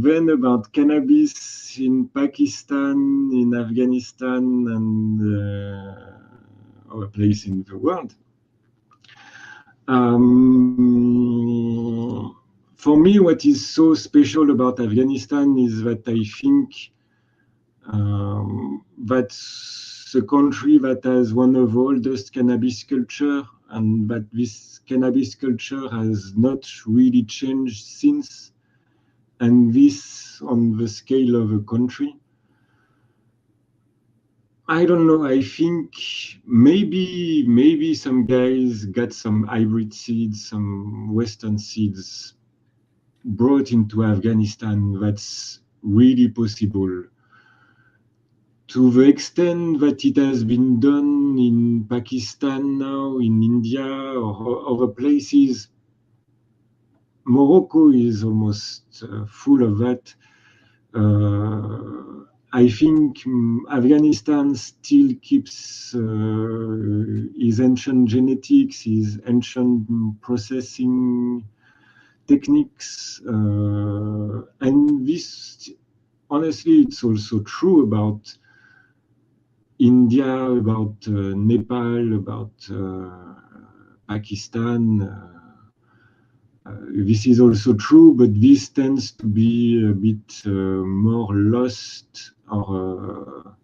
Then about cannabis in Pakistan, in Afghanistan, and other place in the world. For me, what is so special about Afghanistan is that I think that's a country that has one of the oldest cannabis culture, and that this cannabis culture has not really changed since, and this on the scale of a country. I don't know. I think maybe some guys got some hybrid seeds, some Western seeds brought into Afghanistan. That's really possible. To the extent that it has been done in Pakistan now, in India, or other places, Morocco is almost full of that. I think Afghanistan still keeps his ancient genetics, his ancient processing techniques, and this, honestly, it's also true about India, about Nepal, about Pakistan. This is also true, but this tends to be a bit more lost, or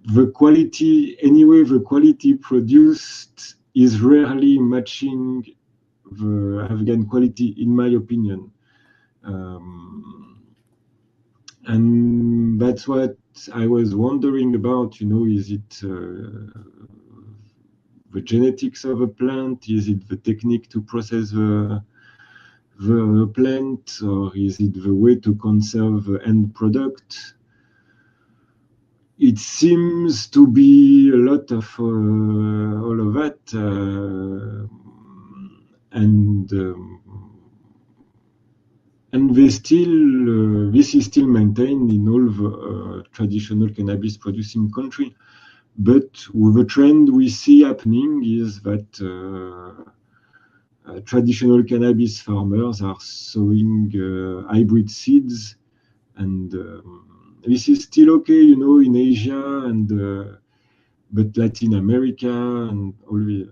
the quality produced is rarely matching the Afghan quality, in my opinion. And that's what I was wondering about, is it the genetics of a plant? Is it the technique to process the plant, or is it the way to conserve the end product? it seems to be a lot of all of that, and this is still maintained in all the traditional cannabis producing country. But the trend we see happening is that traditional cannabis farmers are sowing hybrid seeds, and this is still okay, in Asia and but Latin America and all the,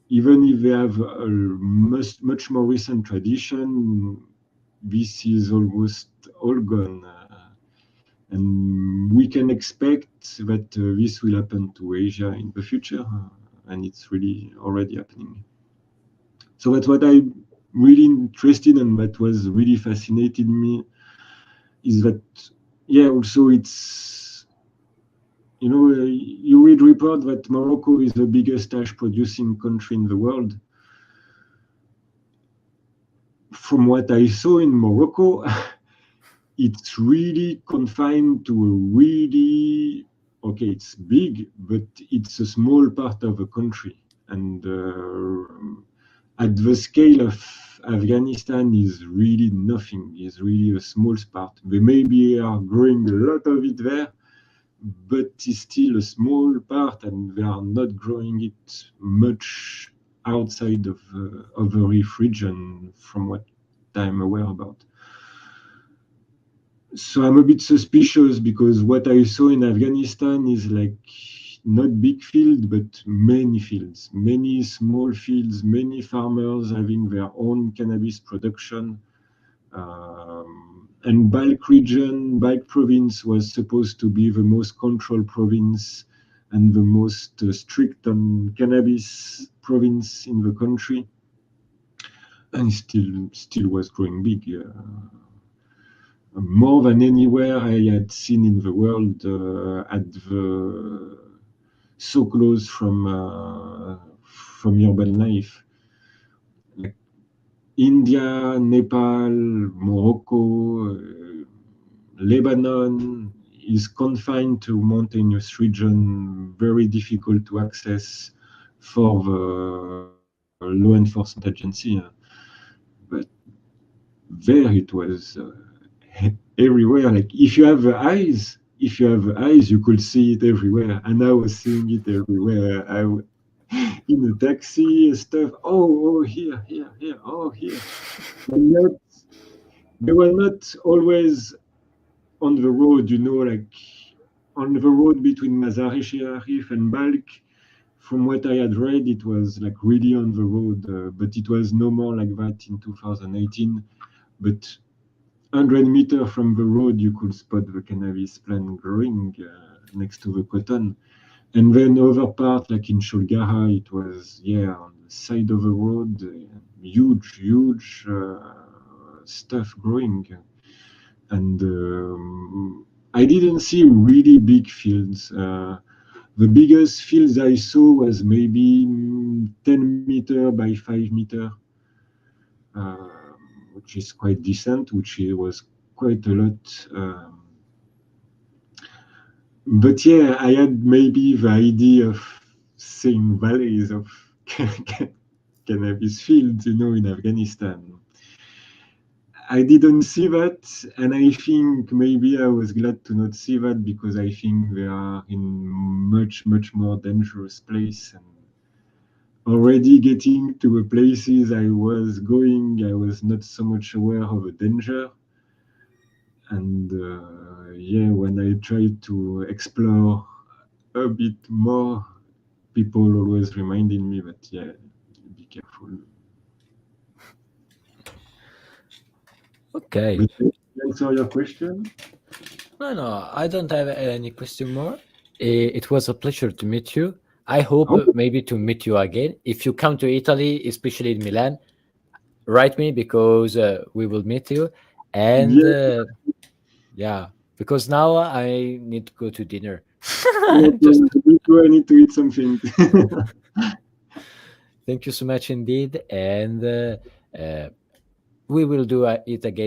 even if they have a much more recent tradition, this is almost all gone. And we can expect that this will happen to Asia in the future, and it's really already happening. So that's what I'm really interested in, that was really fascinated me, is that, also it's, you read report that Morocco is the biggest hash producing country in the world. From what I saw in Morocco, it's really confined to a really, okay, it's big, but it's a small part of a country. And at the scale of Afghanistan is really nothing, is really a small part. They maybe are growing a lot of it there, but it's still a small part, and they are not growing it much outside of the Reef region, from what I'm aware about. So I'm a bit suspicious, because what I saw in Afghanistan is like not big field, but many fields, many small fields, many farmers having their own cannabis production. And Balkh region, Balkh province was supposed to be the most controlled province and the most strict on cannabis province in the country, and still was growing big. More than anywhere I had seen in the world, so close from urban life. Like India, Nepal, Morocco, Lebanon is confined to mountainous region, very difficult to access for the law enforcement agency. But there it was everywhere. Like if you have the eyes, you could see it everywhere. And I was seeing it everywhere. In a taxi, stuff. Oh, here, oh, here. They were not always on the road, like on the road between Mazar-e-Sharif and Balkh. From what I had read, it was like really on the road, but it was no more like that in 2018. But 100 meters from the road, you could spot the cannabis plant growing next to the cotton. And then other part, like in Sholgara, it was, on the side of the road, huge stuff growing. And I didn't see really big fields. The biggest fields I saw was maybe 10 meter by 5 meter, which is quite decent, which was quite a lot. But I had maybe the idea of seeing valleys of cannabis fields, in Afghanistan. I didn't see that, and I think maybe I was glad to not see that, because I think they are in much more dangerous place. And already getting to the places I was going, I was not so much aware of the danger. And when I tried to explore a bit more, people always reminded me that, be careful. Okay. But did I answer your question? No, I don't have any question more. It was a pleasure to meet you. I hope maybe to meet you again. If you come to Italy, especially in Milan, write me, because we will meet you. And because now I need to go to dinner. I need to eat something. Thank you so much indeed. And we will do it again.